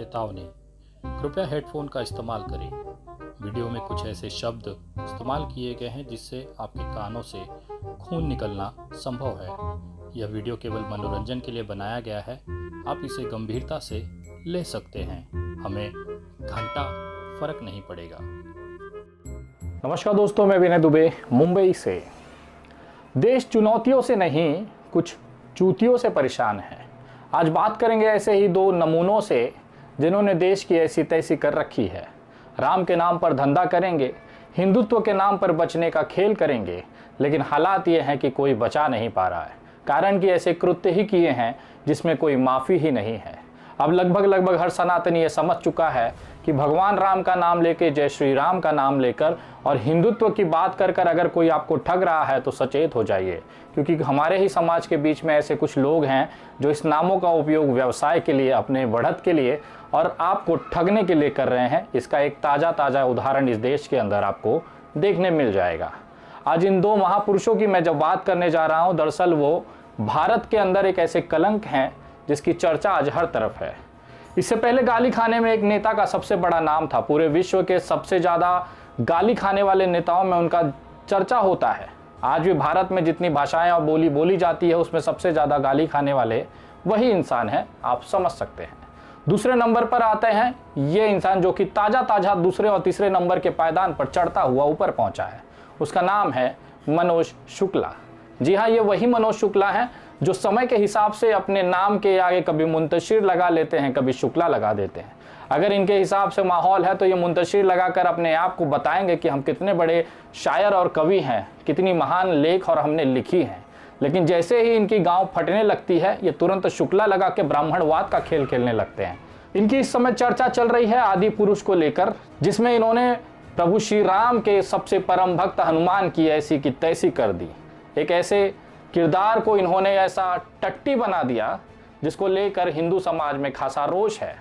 चेतावनी, कृपया हेडफोन का इस्तेमाल करें। वीडियो में कुछ ऐसे शब्द इस्तेमाल किए गए हैं जिससे आपके कानों से खून निकलना संभव है। यह वीडियो केवल मनोरंजन के लिए बनाया गया है। आप इसे गंभीरता से ले सकते हैं। हमें घंटा फर्क नहीं पड़ेगा। नमस्कार दोस्तों, मैं विनय दुबे मुंबई से। देश चुनौतियों से नहीं, कुछ चूतियों से परेशान है। आज बात करेंगे ऐसे ही दो नमूनों से जिन्होंने देश की ऐसी तैसी कर रखी है। राम के नाम पर धंधा करेंगे, हिंदुत्व के नाम पर बचने का खेल करेंगे, लेकिन हालात ये हैं कि कोई बचा नहीं पा रहा है। कारण कि ऐसे कृत्य ही किए हैं जिसमें कोई माफ़ी ही नहीं है। अब लगभग हर सनातनी ये समझ चुका है कि भगवान राम का नाम लेके, जय श्री राम का नाम लेकर और हिंदुत्व की बात कर अगर कोई आपको ठग रहा है तो सचेत हो जाइए, क्योंकि हमारे ही समाज के बीच में ऐसे कुछ लोग हैं जो इस नामों का उपयोग व्यवसाय के लिए, अपने बढ़त के लिए और आपको ठगने के लिए कर रहे हैं। इसका एक ताज़ा उदाहरण इस देश के अंदर आपको देखने मिल जाएगा। आज इन दो महापुरुषों की मैं जब बात करने जा रहा हूँ, दरअसल वो भारत के अंदर एक ऐसे कलंक हैं जिसकी चर्चा आज हर तरफ है। इससे पहले गाली खाने में एक नेता का सबसे बड़ा नाम था। पूरे विश्व के सबसे ज़्यादा गाली खाने वाले नेताओं में उनका चर्चा होता है। आज भी भारत में जितनी भाषाएं और बोली बोली जाती है उसमें सबसे ज़्यादा गाली खाने वाले वही इंसान हैं, आप समझ सकते हैं। दूसरे नंबर पर आते हैं ये इंसान जो कि ताज़ा दूसरे और तीसरे नंबर के पायदान पर चढ़ता हुआ ऊपर पहुंचा है। उसका नाम है मनोज शुक्ला। जी हाँ, ये वही मनोज शुक्ला हैं जो समय के हिसाब से अपने नाम के आगे कभी मुंतशिर लगा लेते हैं, कभी शुक्ला लगा देते हैं। अगर इनके हिसाब से माहौल है तो ये मुंतशिर लगाकर अपने आप को बताएंगे कि हम कितने बड़े शायर और कवि हैं, कितनी महान लेख और हमने लिखी हैं। लेकिन जैसे ही इनकी गांव फटने लगती है ये तुरंत शुक्ला लगा के ब्राह्मणवाद का खेल खेलने लगते हैं। इनकी इस समय चर्चा चल रही है आदि पुरुष को लेकर, जिसमें इन्होंने प्रभु श्री राम के सबसे परम भक्त हनुमान की ऐसी की तैसी कर दी। एक ऐसे किरदार को इन्होंने ऐसा टट्टी बना दिया जिसको लेकर हिंदू समाज में खासा रोष है।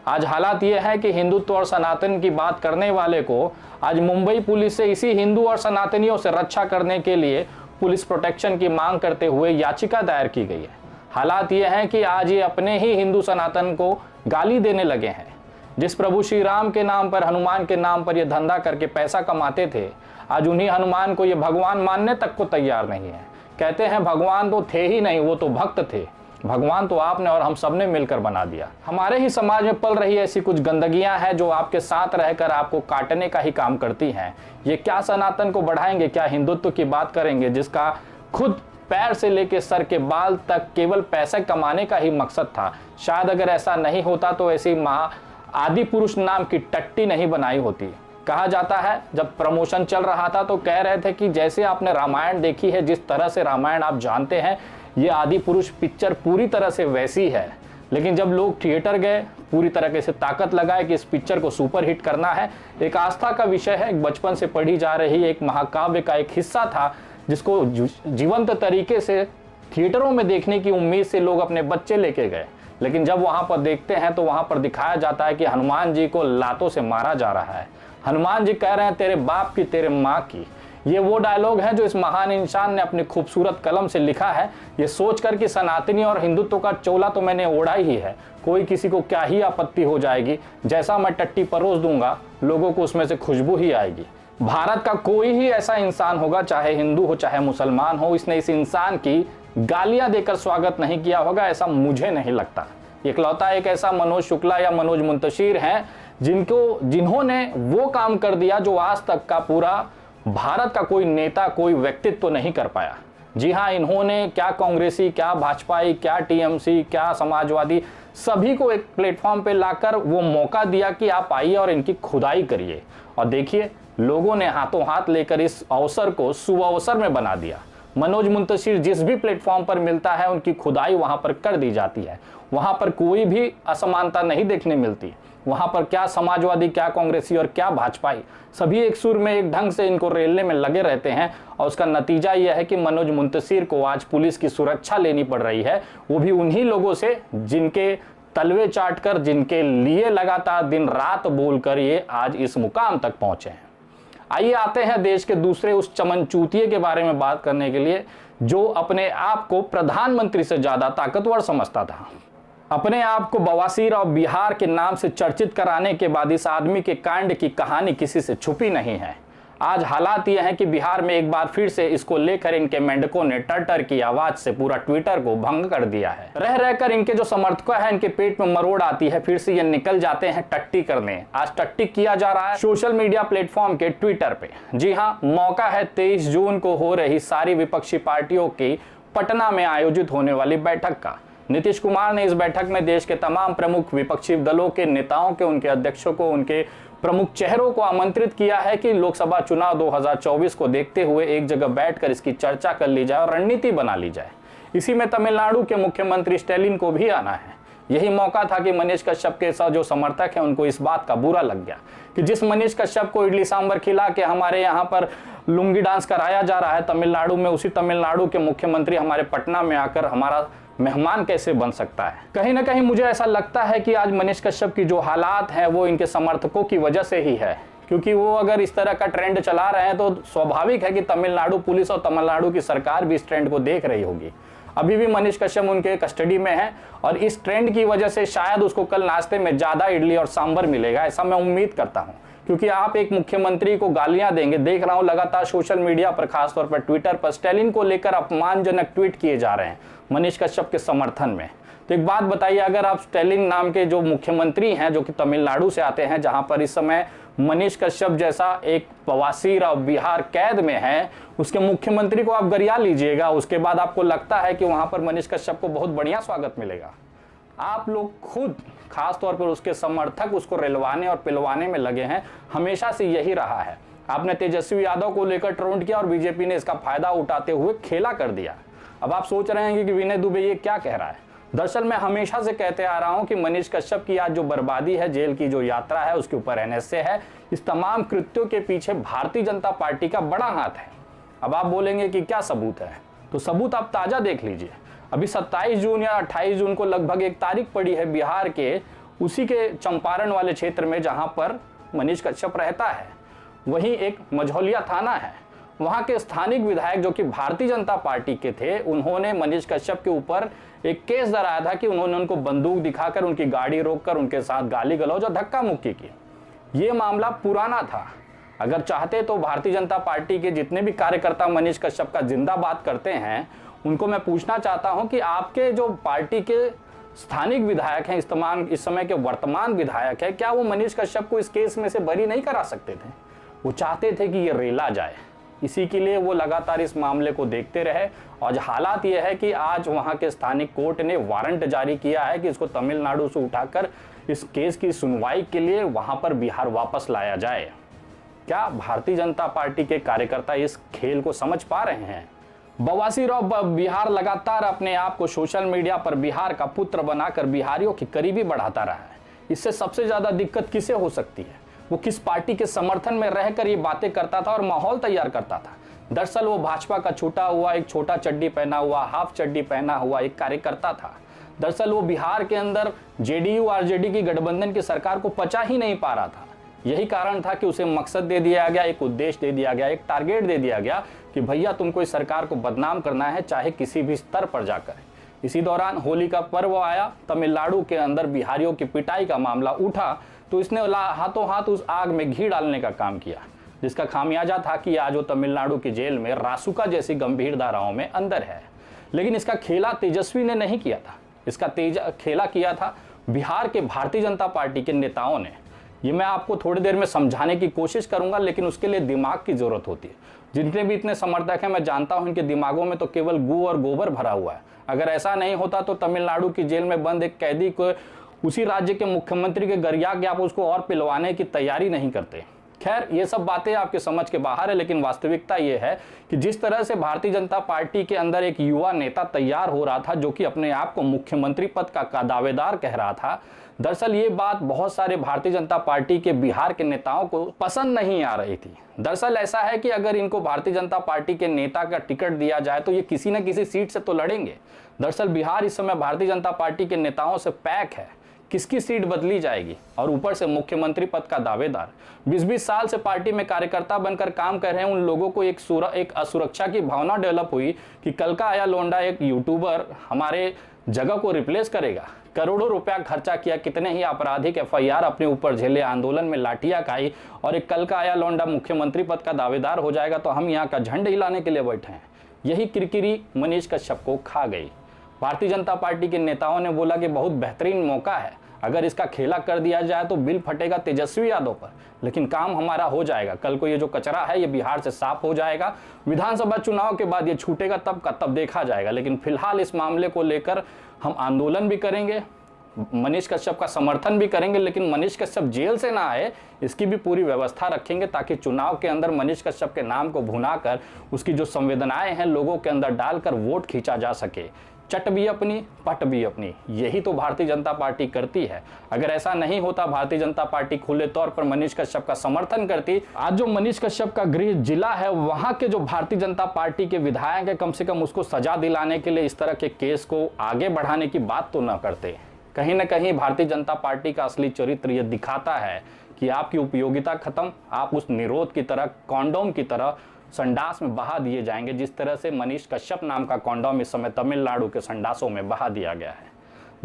आज हालात ये है कि हिंदुत्व और सनातन की बात करने वाले को आज मुंबई पुलिस से इसी हिंदू और सनातनियों से रक्षा करने के लिए पुलिस प्रोटेक्शन की मांग करते हुए याचिका दायर की गई है। हालात ये है कि आज ये अपने ही हिंदू सनातन को गाली देने लगे हैं। जिस प्रभु श्री राम के नाम पर, हनुमान के नाम पर ये धंधा करके पैसा कमाते थे, आज उन्हीं हनुमान को ये भगवान मानने तक को तैयार नहीं है। कहते हैं भगवान तो थे ही नहीं, वो तो भक्त थे। भगवान तो आपने और हम सबने मिलकर बना दिया। हमारे ही समाज में पल रही ऐसी कुछ गंदगियां हैं जो आपके साथ रहकर आपको काटने का ही काम करती हैं। ये क्या सनातन को बढ़ाएंगे, क्या हिंदुत्व की बात करेंगे जिसका खुद पैर से लेकर सर के बाल तक केवल पैसे कमाने का ही मकसद था। शायद अगर ऐसा नहीं होता तो ऐसी आदि पुरुष नाम की टट्टी नहीं बनाई होती। कहा जाता है जब प्रमोशन चल रहा था तो कह रहे थे कि जैसे आपने रामायण देखी है, जिस तरह से रामायण आप जानते हैं, ये आदि पुरुष पिक्चर पूरी तरह से वैसी है। लेकिन जब लोग थिएटर गए, पूरी तरह से ताकत लगाए कि इस पिक्चर को सुपर हिट करना है। एक आस्था का विषय है, एक बचपन से पढ़ी जा रही एक महाकाव्य का एक हिस्सा था जिसको जीवंत तरीके से थिएटरों में देखने की उम्मीद से लोग अपने बच्चे लेके गए। लेकिन जब वहाँ पर देखते हैं तो वहाँ पर दिखाया जाता है कि हनुमान जी को लातों से मारा जा रहा है। हनुमान जी कह रहे हैं तेरे बाप की, तेरे माँ की। ये वो डायलॉग है जो इस महान इंसान ने अपनी खूबसूरत कलम से लिखा है, ये सोचकर कि सनातनी और हिंदुत्व का चोला तो मैंने ओढ़ा ही है, कोई किसी को क्या ही आपत्ति हो जाएगी। जैसा मैं टट्टी परोस दूंगा लोगों को उसमें से खुशबू ही आएगी। भारत का कोई ही ऐसा इंसान होगा, चाहे हिंदू हो चाहे मुसलमान हो, इसने इस इंसान की गालियां देकर स्वागत नहीं किया होगा, ऐसा मुझे नहीं लगता। इकलौता एक ऐसा मनोज शुक्ला या मनोज मुंतशिर हैं जिन्होंने वो काम कर दिया जो आज तक का पूरा भारत का कोई नेता, कोई व्यक्तित्व तो नहीं कर पाया। जी हाँ, इन्होंने क्या कांग्रेसी, क्या भाजपाई, क्या टीएमसी, क्या समाजवादी, सभी को एक प्लेटफॉर्म पे लाकर वो मौका दिया कि आप आइए और इनकी खुदाई करिए। और देखिए, लोगों ने हाथों हाथ लेकर इस अवसर को सुअवसर में बना दिया। मनोज मुंतशिर जिस भी प्लेटफॉर्म पर मिलता है उनकी खुदाई वहां पर कर दी जाती है। वहां पर कोई भी असमानता नहीं देखने मिलती। वहां पर क्या समाजवादी, क्या कांग्रेसी और क्या भाजपाई, सभी एक सुर में एक ढंग से इनको रेलने में लगे रहते हैं। और उसका नतीजा यह है कि मनोज मुंतशिर को आज पुलिस की सुरक्षा लेनी पड़ रही है, वो भी उन्हीं लोगों से जिनके तलवे चाटकर, जिनके लिए लगातार दिन रात बोलकर ये आज इस मुकाम तक पहुंचे हैं। आइए आते हैं देश के दूसरे उस चमनचूतिये के बारे में बात करने के लिए जो अपने आप को प्रधानमंत्री से ज्यादा ताकतवर समझता था। अपने आप को बवासीर और बिहार के नाम से चर्चित कराने के बाद इस आदमी के कांड की कहानी किसी से छुपी नहीं है। आज हालात यह हैं कि बिहार में एक बार फिर से इसको लेकर इनके मेंढकों ने टर की आवाज से पूरा ट्विटर को भंग कर दिया है। रह रहकर इनके जो समर्थक हैं इनके पेट में मरोड़ आती है, फिर से ये निकल जाते हैं टट्टी करने। आज टट्टी किया जा रहा है सोशल मीडिया प्लेटफॉर्म के ट्विटर पे। जी हाँ, मौका है 23 जून को हो रही सारी विपक्षी पार्टियों की पटना में आयोजित होने वाली बैठक का। नीतीश कुमार ने इस बैठक में देश के तमाम प्रमुख विपक्षी दलों के नेताओं के, उनके अध्यक्षों को, उनके प्रमुख चेहरों को आमंत्रित किया है कि लोकसभा चुनाव 2024 को देखते हुए एक जगह बैठकर इसकी चर्चा कर ली जाए और रणनीति बना ली जाए। इसी में तमिलनाडु के मुख्यमंत्री स्टैलिन को भी आना है। यही मौका था कि मनीष कश्यप के साथ जो समर्थक हैं उनको इस बात का बुरा लग गया कि जिस मनीष कश्यप को इडली सांभर खिला के हमारे यहाँ पर लुंगी डांस कराया जा रहा है तमिलनाडु में, उसी तमिलनाडु के मुख्यमंत्री हमारे पटना में आकर हमारा मेहमान कैसे बन सकता है। कहीं ना कहीं मुझे ऐसा लगता है कि आज मनीष कश्यप की जो हालात हैं वो इनके समर्थकों की वजह से ही है, क्योंकि वो अगर इस तरह का ट्रेंड चला रहे हैं तो स्वाभाविक है कि तमिलनाडु पुलिस और तमिलनाडु की सरकार भी इस ट्रेंड को देख रही होगी। अभी भी मनीष कश्यप उनके कस्टडी में है और इस ट्रेंड की वजह से शायद उसको कल नाश्ते में ज़्यादा इडली और सांभर मिलेगा, ऐसा मैं उम्मीद करता हूँ। क्योंकि आप एक मुख्यमंत्री को गालियां देंगे, देख रहा हूं लगातार सोशल मीडिया पर, खासतौर पर ट्विटर पर स्टैलिन को लेकर अपमानजनक ट्वीट किए जा रहे हैं मनीष कश्यप के समर्थन में। तो एक बात बताइए, अगर आप स्टैलिन नाम के जो मुख्यमंत्री हैं जो कि तमिलनाडु से आते हैं, जहां पर इस समय मनीष कश्यप जैसा एक बवासीर और बिहार कैद में है, उसके मुख्यमंत्री को आप गरिया लीजिएगा, उसके बाद आपको लगता है कि वहां पर मनीष कश्यप को बहुत बढ़िया स्वागत मिलेगा। आप लोग खुद, खास तौर पर उसके समर्थक, उसको रिलवाने और पिलवाने में लगे हैं। हमेशा से यही रहा है। आपने तेजस्वी यादव को लेकर ट्रोल किया और बीजेपी ने इसका फायदा उठाते हुए खेला कर दिया। अब आप सोच रहे हैं कि विनय दुबे ये क्या कह रहा है। दरअसल मैं हमेशा से कहते आ रहा हूं कि मनीष कश्यप की आज जो बर्बादी है, जेल की जो यात्रा है, उसके ऊपर एनएसए है। इस तमाम कृत्यों के पीछे भारतीय जनता पार्टी का बड़ा हाथ है। अब आप बोलेंगे कि क्या सबूत है, तो सबूत आप ताजा देख लीजिए। अभी 27 जून या 28 जून को लगभग एक तारीख पड़ी है बिहार के उसी के चंपारण वाले क्षेत्र में जहां पर मनीष कश्यप रहता है। वहीं एक मझौलिया थाना है, वहां के स्थानिक विधायक जो कि भारतीय जनता पार्टी के थे, उन्होंने मनीष कश्यप के ऊपर एक केस दर्राया था कि उन्होंने उनको बंदूक दिखाकर उनकी गाड़ी रोककर उनके साथ गाली गलौज और धक्का मुक्की की। ये मामला पुराना था। अगर चाहते तो भारतीय जनता पार्टी के जितने भी कार्यकर्ता मनीष कश्यप का जिंदाबाद करते हैं, उनको मैं पूछना चाहता हूं कि आपके जो पार्टी के स्थानिक विधायक हैं, इस समय के वर्तमान विधायक हैं, क्या वो मनीष कश्यप को इस केस में से बरी नहीं करा सकते थे? वो चाहते थे कि ये रेला जाए, इसी के लिए वो लगातार इस मामले को देखते रहे। और हालात ये है कि आज वहां के स्थानिक कोर्ट ने वारंट जारी किया है कि इसको तमिलनाडु से उठाकर इस केस की सुनवाई के लिए वहां पर बिहार वापस लाया जाए। क्या भारतीय जनता पार्टी के कार्यकर्ता इस खेल को समझ पा रहे हैं? बवासीर और बिहार लगातार अपने आप को सोशल मीडिया पर बिहार का पुत्र बनाकर बिहारियों की करीबी बढ़ाता रहा है। इससे सबसे ज्यादा दिक्कत किसे हो सकती है? वो किस पार्टी के समर्थन में रहकर ये बातें करता था और माहौल तैयार करता था। दरअसल वो भाजपा का छूटा हुआ, एक छोटा चड्डी पहना हुआ, हाफ चड्डी पहना हुआ एक कार्यकर्ता था। दरअसल वो बिहार के अंदर जेडीयू आरजेडी की गठबंधन की सरकार को पचा ही नहीं पा रहा था। यही कारण था कि उसे मकसद दे दिया गया, एक उद्देश्य दे दिया गया, एक टारगेट दे दिया गया कि भैया तुमको इस सरकार को बदनाम करना है, चाहे किसी भी स्तर पर जाकर। इसी दौरान होली का पर्व आया, तमिलनाडु के अंदर बिहारियों की पिटाई का मामला उठा, तो इसने हाथों हाथ उस आग में घी डालने का काम किया, जिसका खामियाजा था कि आज वो तमिलनाडु की जेल में रासुका जैसी गंभीर धाराओं में अंदर है। लेकिन इसका खेला तेजस्वी ने नहीं किया था, इसका खेला किया था बिहार के भारतीय जनता पार्टी के नेताओं ने। ये मैं आपको थोड़ी देर में समझाने की कोशिश करूंगा, लेकिन उसके लिए दिमाग की जरूरत होती है। जितने भी इतने समर्थक हैं, मैं जानता हूं इनके दिमागों में तो केवल गू और गोबर भरा हुआ है। अगर ऐसा नहीं होता तो तमिलनाडु की जेल में बंद एक कैदी को उसी राज्य के मुख्यमंत्री के गरिया के आप उसको और पिलवाने की तैयारी नहीं करते। खैर, ये सब बातें आपके समझ के बाहर है, लेकिन वास्तविकता ये है कि जिस तरह से भारतीय जनता पार्टी के अंदर एक युवा नेता तैयार हो रहा था जो कि अपने आप को मुख्यमंत्री पद का दावेदार कह रहा था, दरअसल ये बात बहुत सारे भारतीय जनता पार्टी के बिहार के नेताओं को पसंद नहीं आ रही थी। दरअसल ऐसा है कि अगर इनको भारतीय जनता पार्टी के नेता का टिकट दिया जाए तो ये किसी न किसी सीट से तो लड़ेंगे। दरअसल बिहार इस समय भारतीय जनता पार्टी के नेताओं से पैक है, किसकी सीट बदली जाएगी, और ऊपर से मुख्यमंत्री पद का दावेदार। 20-20 साल से पार्टी में कार्यकर्ता बनकर काम कर रहे हैं उन लोगों को एक असुरक्षा की भावना डेवलप हुई कि कल का आया लोंडा एक यूट्यूबर हमारे जगह को रिप्लेस करेगा। करोड़ों रुपया खर्चा किया, कितने ही आपराधिक एफआईआर अपने ऊपर झेले, आंदोलन में लाठियां खाई, और एक कल का आया लौंडा मुख्यमंत्री पद का दावेदार हो जाएगा तो हम यहाँ का झंडा हिलाने के लिए बैठे हैं। यही किरकिरी मनीष कश्यप को खा गई। भारतीय जनता पार्टी के नेताओं ने बोला कि बहुत बेहतरीन मौका है, अगर इसका खेला कर दिया जाए तो बिल फटेगा तेजस्वी यादव पर, लेकिन काम हमारा हो जाएगा। कल को ये जो कचरा है ये बिहार से साफ हो जाएगा, विधानसभा चुनाव के बाद ये छूटेगा तब का तब देखा जाएगा। लेकिन फिलहाल इस मामले को लेकर हम आंदोलन भी करेंगे, मनीष कश्यप का समर्थन भी करेंगे, लेकिन मनीष कश्यप जेल से ना आए इसकी भी पूरी व्यवस्था रखेंगे, ताकि चुनाव के अंदर मनीष कश्यप के नाम को भुनाकर उसकी जो संवेदनाएं हैं लोगों के अंदर डालकर वोट खींचा जा सके। चट भी अपनी पट भी अपनी, यही तो भारतीय जनता पार्टी करती है। अगर ऐसा नहीं होता, भारतीय जनता पार्टी खुले तौर पर मनीष कश्यप का समर्थन करती, आज जो मनीष कश्यप का गृह जिला है वहां के जो भारतीय जनता पार्टी के विधायक है कम से कम उसको सजा दिलाने के लिए इस तरह के केस को आगे बढ़ाने की बात तो न करते। कहीं ना कहीं भारतीय जनता पार्टी का असली चरित्र यह दिखाता है कि आपकी उपयोगिता खत्म, आप उस निरोध की तरह, कॉन्डोम की तरह संडास में बहा दिए जाएंगे, जिस तरह से मनीष कश्यप नाम का कॉन्डोम इस समय तमिलनाडु के संडासों में बहा दिया गया है।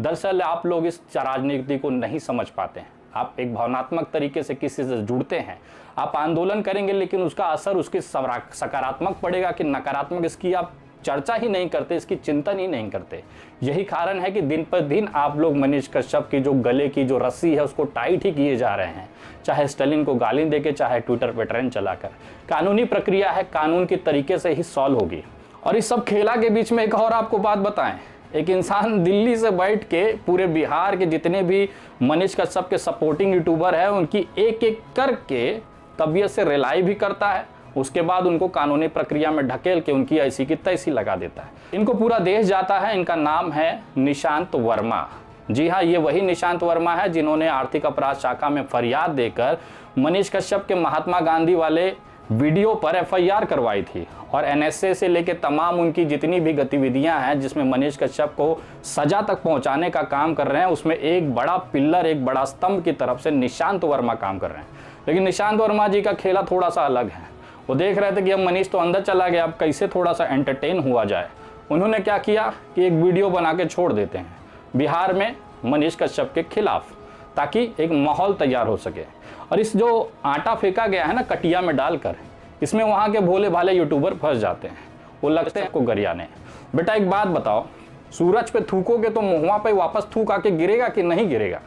दरअसल आप लोग इस राजनीति को नहीं समझ पाते हैं। आप एक भावनात्मक तरीके से किसी से जुड़ते हैं, आप आंदोलन करेंगे, लेकिन उसका असर उसके सकारात्मक पड़ेगा कि नकारात्मक, इसकी आप चर्चा ही नहीं करते, इसकी चिंतन ही नहीं करते। यही कारण है कि दिन पर दिन आप लोग मनीष कश्यप की जो गले की जो रस्सी है उसको टाइट ही किए जा रहे हैं, चाहे स्टालिन को गाली देके, चाहे ट्विटर पे ट्रेंड चलाकर। कानूनी प्रक्रिया है, कानून के तरीके से ही सॉल्व होगी। और इस सब खेला के बीच में एक और आपको बात बताएं, एक इंसान दिल्ली से बैठ के पूरे बिहार के जितने भी मनीष कश्यप के सपोर्टिंग यूट्यूबर है उनकी एक एक करके तबीयत से रिलाई भी करता है, उसके बाद उनको कानूनी प्रक्रिया में ढकेल के उनकी ऐसी की तैसी लगा देता है। इनको पूरा देश जाता है। इनका नाम है निशांत वर्मा। जी हाँ, ये वही निशांत वर्मा है जिन्होंने आर्थिक अपराध शाखा में फरियाद देकर मनीष कश्यप के महात्मा गांधी वाले वीडियो पर एफआईआर करवाई थी, और एनएसए से लेकर तमाम उनकी जितनी भी गतिविधियां हैं जिसमें मनीष कश्यप को सजा तक पहुंचाने का काम कर रहे हैं, उसमें एक बड़ा पिल्लर, एक बड़ा स्तंभ की तरफ से निशांत वर्मा काम कर रहे हैं। लेकिन निशांत वर्मा जी का खेला थोड़ा सा अलग है। वो देख रहे थे कि अब मनीष तो अंदर चला गया, अब कैसे थोड़ा सा एंटरटेन हुआ जाए। उन्होंने क्या किया कि एक वीडियो बना के छोड़ देते हैं बिहार में मनीष कश्यप के खिलाफ, ताकि एक माहौल तैयार हो सके। और इस जो आटा फेंका गया है ना कटिया में डालकर, इसमें वहाँ के भोले भाले यूट्यूबर फंस जाते हैं, वो लगते हैं को गरियाने। बेटा एक बात बताओ, सूरज पे थूकोगे तो मुँह पे वापस थूक आके गिरेगा कि नहीं गिरेगा?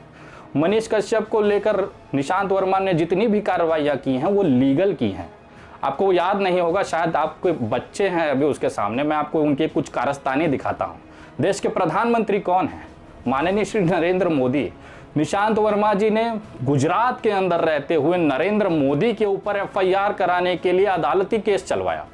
मनीष कश्यप को लेकर निशांत वर्मा ने जितनी भी कार्रवाइयाँ की हैं वो लीगल की हैं। आपको याद नहीं होगा, शायद आपके बच्चे हैं अभी उसके सामने, मैं आपको उनके कुछ कारस्तानी दिखाता हूँ। देश के प्रधानमंत्री कौन है? माननीय श्री नरेंद्र मोदी। निशांत वर्मा जी ने गुजरात के अंदर रहते हुए नरेंद्र मोदी के ऊपर एफआईआर कराने के लिए अदालती केस चलवाया।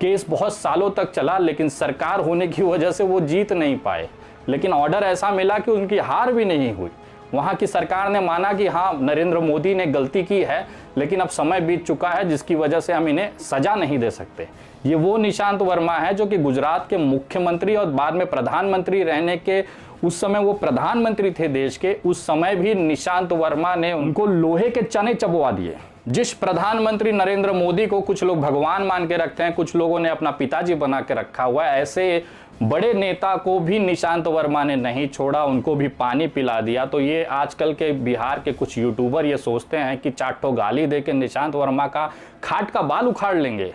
केस बहुत सालों तक चला, लेकिन सरकार होने की वजह से वो जीत नहीं पाए। लेकिन ऑर्डर ऐसा मिला कि उनकी हार भी नहीं हुई। वहाँ की सरकार ने माना कि हाँ नरेंद्र मोदी ने गलती की है, लेकिन अब समय बीत चुका है जिसकी वजह से हम इन्हें सजा नहीं दे सकते। ये वो निशांत वर्मा है जो कि गुजरात के मुख्यमंत्री और बाद में प्रधानमंत्री रहने के, उस समय वो प्रधानमंत्री थे देश के, उस समय भी निशांत वर्मा ने उनको लोहे के चने चबवा दिए। जिस प्रधानमंत्री नरेंद्र मोदी को कुछ लोग भगवान मान के रखते हैं, कुछ लोगों ने अपना पिताजी बना के रखा हुआ है, ऐसे बड़े नेता को भी निशांत वर्मा ने नहीं छोड़ा, उनको भी पानी पिला दिया। तो ये आजकल के बिहार के कुछ यूट्यूबर ये सोचते हैं कि चाटो गाली दे के निशांत वर्मा का खाट का बाल उखाड़ लेंगे।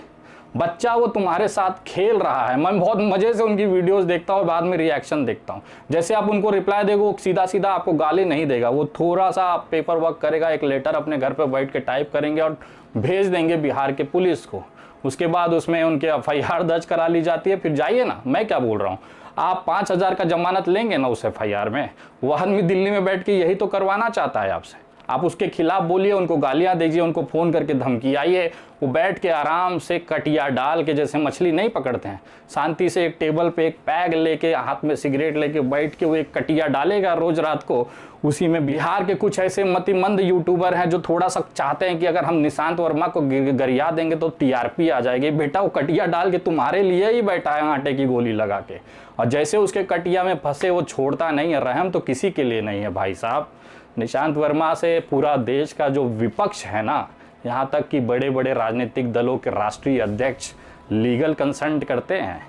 बच्चा वो तुम्हारे साथ खेल रहा है। मैं बहुत मजे से उनकी वीडियोस देखता हूँ, बाद में रिएक्शन देखता हूँ। जैसे आप उनको रिप्लाई देगा वो सीधा सीधा आपको गाली नहीं देगा, वो थोड़ा सा पेपर वर्क करेगा, एक लेटर अपने घर पर बैठ के टाइप करेंगे और भेज देंगे बिहार के पुलिस को। उसके बाद उसमें उनके एफआईआर दर्ज करा ली जाती है। फिर जाइए ना, मैं क्या बोल रहा हूँ, आप 5,000 का जमानत लेंगे ना उस एफआईआर में। वो आदमी दिल्ली में बैठ के यही तो करवाना चाहता है आपसे। आप उसके खिलाफ बोलिए, उनको गालियां दीजिए, उनको फ़ोन करके धमकी आइए, वो बैठ के आराम से कटिया डाल के, जैसे मछली नहीं पकड़ते हैं, शांति से एक टेबल पे एक पैग लेके, हाथ में सिगरेट लेके बैठ के वो एक कटिया डालेगा रोज रात को। उसी में बिहार के कुछ ऐसे मतिमंद यूट्यूबर हैं जो थोड़ा सा चाहते हैं कि अगर हम निशांत वर्मा को गरिया देंगे तो टीआरपी आ जाएगी। बेटा वो कटिया डाल के तुम्हारे लिए ही बैठा है आटे की गोली लगा के, और जैसे उसके कटिया में फंसे वो छोड़ता नहीं है। रहम तो किसी के लिए नहीं है भाई साहब। निशांत वर्मा से पूरा देश का जो विपक्ष है ना, यहाँ तक कि बड़े बड़े राजनीतिक दलों के राष्ट्रीय अध्यक्ष लीगल कंसल्ट करते हैं।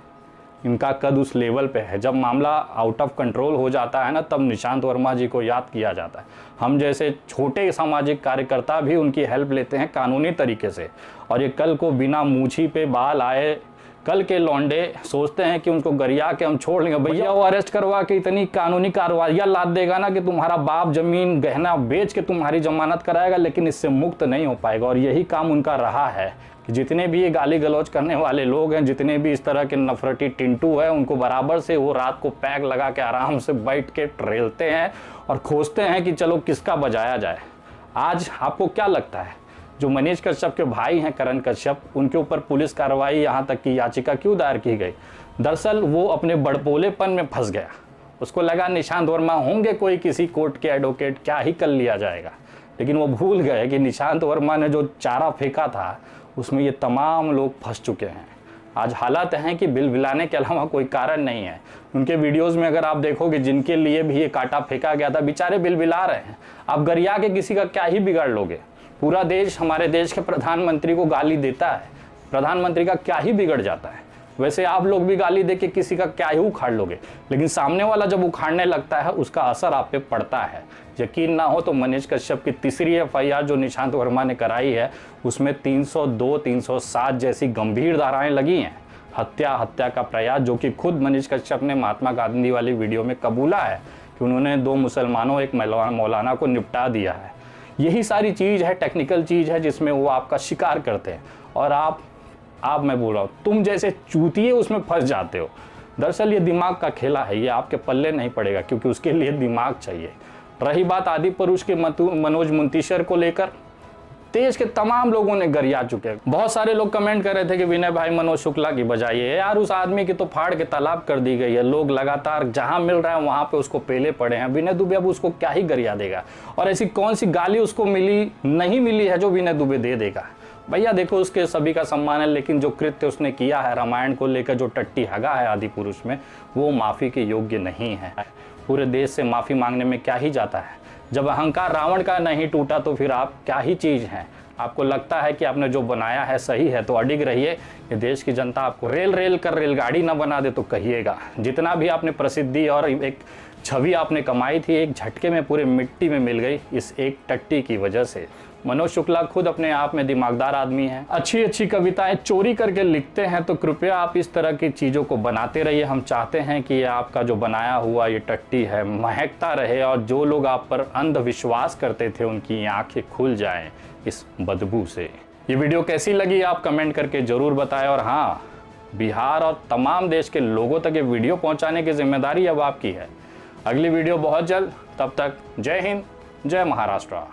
इनका कद उस लेवल पे है। जब मामला आउट ऑफ कंट्रोल हो जाता है ना, तब निशांत वर्मा जी को याद किया जाता है। हम जैसे छोटे सामाजिक कार्यकर्ता भी उनकी हेल्प लेते हैं कानूनी तरीके से, और ये कल को बिना मूछी पे बाल आए कल के लौंडे सोचते हैं कि उनको गरिया के हम छोड़ लेंगे। भैया वो अरेस्ट करवा के इतनी कानूनी कार्रवाइयाँ लाद देगा ना कि तुम्हारा बाप जमीन गहना बेच के तुम्हारी जमानत कराएगा, लेकिन इससे मुक्त नहीं हो पाएगा। और यही काम उनका रहा है कि जितने भी ये गाली गलौज करने वाले लोग हैं, जितने भी इस तरह के नफरती टिंटू है, उनको बराबर से वो रात को पैक लगा के आराम से बैठ के ट्रेलते हैं और खोजते हैं कि चलो किसका बजाया जाए। आज आपको क्या लगता है, जो मनीष कश्यप के भाई हैं करण कश्यप, उनके ऊपर पुलिस कार्रवाई यहाँ तक की याचिका क्यों दायर की गई? दरअसल वो अपने बड़पोलेपन में फंस गया। उसको लगा निशांत वर्मा होंगे कोई किसी कोर्ट के एडवोकेट, क्या ही कर लिया जाएगा। लेकिन वो भूल गए कि निशांत वर्मा ने जो चारा फेंका था उसमें ये तमाम लोग फंस चुके हैं। आज हालात हैं कि बिल बिलाने के अलावा कोई कारण नहीं है। उनके वीडियोस में अगर आप देखोगे, जिनके लिए भी ये कांटा फेंका गया था, बेचारे बिल बिला रहे हैं। आप गरिया के किसी का क्या ही बिगाड़ लोगे? पूरा देश हमारे देश के प्रधानमंत्री को गाली देता है, प्रधानमंत्री का क्या ही बिगड़ जाता है? वैसे आप लोग भी गाली दे के किसी का क्या ही उखाड़ लोगे, लेकिन सामने वाला जब उखाड़ने लगता है उसका असर आप पे पड़ता है। यकीन ना हो तो मनीष कश्यप की तीसरी एफआईआर जो निशांत वर्मा ने कराई है, उसमें 302, 307 जैसी गंभीर धाराएं लगी हैं। हत्या का प्रयास, जो कि खुद मनीष कश्यप ने महात्मा गांधी वाली वीडियो में कबूला है कि उन्होंने 2 मुसलमानों, एक मौलाना को निपटा दिया है। यही सारी चीज़ है, टेक्निकल चीज़ है, जिसमें वो आपका शिकार करते हैं और आप मैं बोल रहा हूँ, तुम जैसे चूतिए उसमें फंस जाते हो। दरअसल ये दिमाग का खेला है, ये आपके पल्ले नहीं पड़ेगा, क्योंकि उसके लिए दिमाग चाहिए। रही बात आदि पुरुष के मनोज मुंतीशर को लेकर, देश के तमाम लोगों ने गरिया चुके हैं। बहुत सारे लोग कमेंट कर रहे थे कि विनय भाई मनोज शुक्ला की बजाइए। यार उस आदमी की तो फाड़ के तालाब कर दी गई है। लोग लगातार जहां मिल रहा है वहां पे उसको पेले पड़े हैं। विनय दुबे अब उसको क्या ही गरिया देगा? और ऐसी कौन सी गाली उसको नहीं मिली है जो विनय दुबे दे देगा? भैया देखो, उसके सभी का सम्मान है, लेकिन जो कृत्य उसने किया है रामायण को लेकर, जो टट्टी हगा है आदि पुरुष में, वो माफ़ी के योग्य नहीं है। पूरे देश से माफ़ी मांगने में क्या ही जाता है? जब अहंकार रावण का नहीं टूटा तो फिर आप क्या ही चीज़ हैं? आपको लगता है कि आपने जो बनाया है सही है तो अडिग रहिए। ये देश की जनता आपको रेल कर रेलगाड़ी ना बना दे तो कहिएगा। जितना भी आपने प्रसिद्धि और एक छवि आपने कमाई थी, एक झटके में पूरे मिट्टी में मिल गई इस एक टट्टी की वजह से। मनोज शुक्ला खुद अपने आप में दिमागदार आदमी हैं, अच्छी कविताएं चोरी करके लिखते हैं, तो कृपया आप इस तरह की चीज़ों को बनाते रहिए। हम चाहते हैं कि ये आपका जो बनाया हुआ ये टट्टी है महकता रहे, और जो लोग आप पर अंधविश्वास करते थे उनकी आंखें खुल जाएं इस बदबू से। ये वीडियो कैसी लगी आप कमेंट करके ज़रूर बताएं, और हाँ, बिहार और तमाम देश के लोगों तक ये वीडियो पहुँचाने की जिम्मेदारी अब आपकी है। अगली वीडियो बहुत जल्द, तब तक जय हिंद, जय महाराष्ट्र।